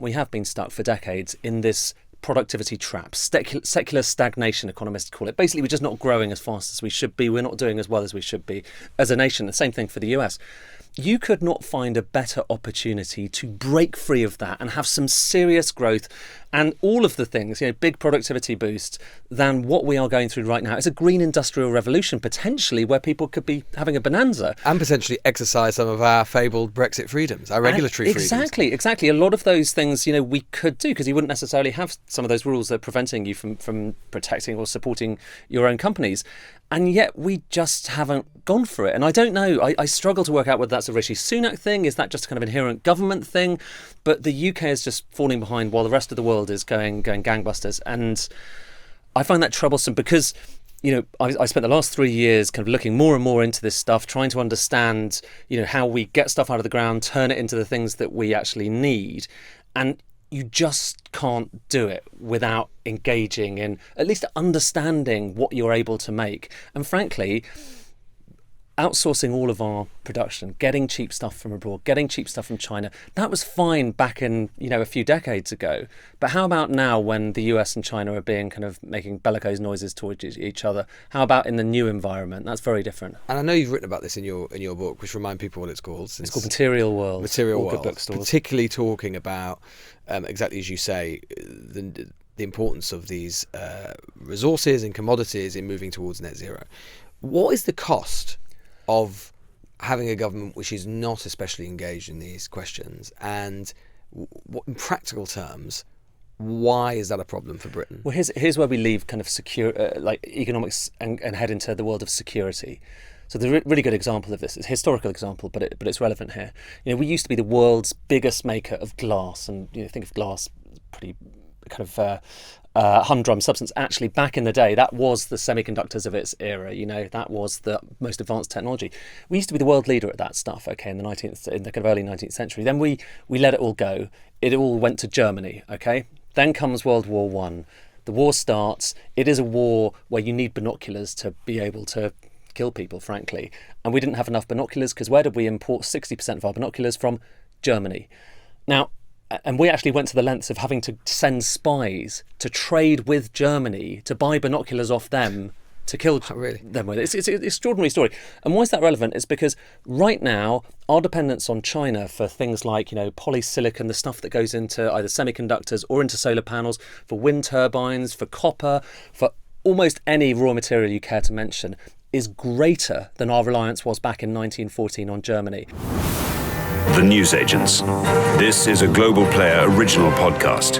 we have been stuck for decades in this productivity trap, secular stagnation, economists call it. Basically, we're just not growing as fast as we should be. We're not doing as well as we should be as a nation. The same thing for the US. You could not find a better opportunity to break free of that and have some serious growth and all of the things, big productivity boosts, than what we are going through right now. It's a green industrial revolution, potentially, where people could be having a bonanza. And potentially exercise some of our fabled Brexit freedoms, our regulatory freedoms. Exactly. A lot of those things, we could do, because you wouldn't necessarily have some of those rules that are preventing you from protecting or supporting your own companies. And yet we just haven't gone for it. And I don't know, I struggle to work out whether that's a Rishi Sunak thing, is that just a kind of inherent government thing? But the UK is just falling behind while the rest of the world is going gangbusters. And I find that troublesome because, I spent the last 3 years kind of looking more and more into this stuff, trying to understand, how we get stuff out of the ground, turn it into the things that we actually need. And you just can't do it without engaging in at least understanding what you're able to make. And frankly, outsourcing all of our production, getting cheap stuff from abroad, getting cheap stuff from China, that was fine back in, a few decades ago. But how about now when the US and China are being kind of making bellicose noises towards each other? How about in the new environment? That's very different. And I know you've written about this in your book, which remind people what it's called. It's called Material World. Material World. Good bookstores. Particularly talking about, exactly as you say, the importance of these resources and commodities in moving towards net zero. What is the cost of having a government which is not especially engaged in these questions, and what, in practical terms, why is that a problem for Britain? Well, here's where we leave kind of economics and head into the world of security. So the really good example of this is a historical example, but it's relevant here. We used to be the world's biggest maker of glass, and think of glass pretty kind of humdrum substance. Actually, back in the day, that was the semiconductors of its era. That was the most advanced technology. We used to be the world leader at that stuff. Okay, in the kind of early 19th century. Then we let it all go. It all went to Germany. Okay, then comes World War One. The war starts. It is a war where you need binoculars to be able to kill people, frankly. And we didn't have enough binoculars because where did we import 60% of our binoculars from? Germany. Now. And we actually went to the lengths of having to send spies to trade with Germany to buy binoculars off them to kill them with it. It's an extraordinary story. And why is that relevant? It's because right now, our dependence on China for things like, polysilicon, the stuff that goes into either semiconductors or into solar panels, for wind turbines, for copper, for almost any raw material you care to mention, is greater than our reliance was back in 1914 on Germany. The Newsagents. This is a Global Player original podcast.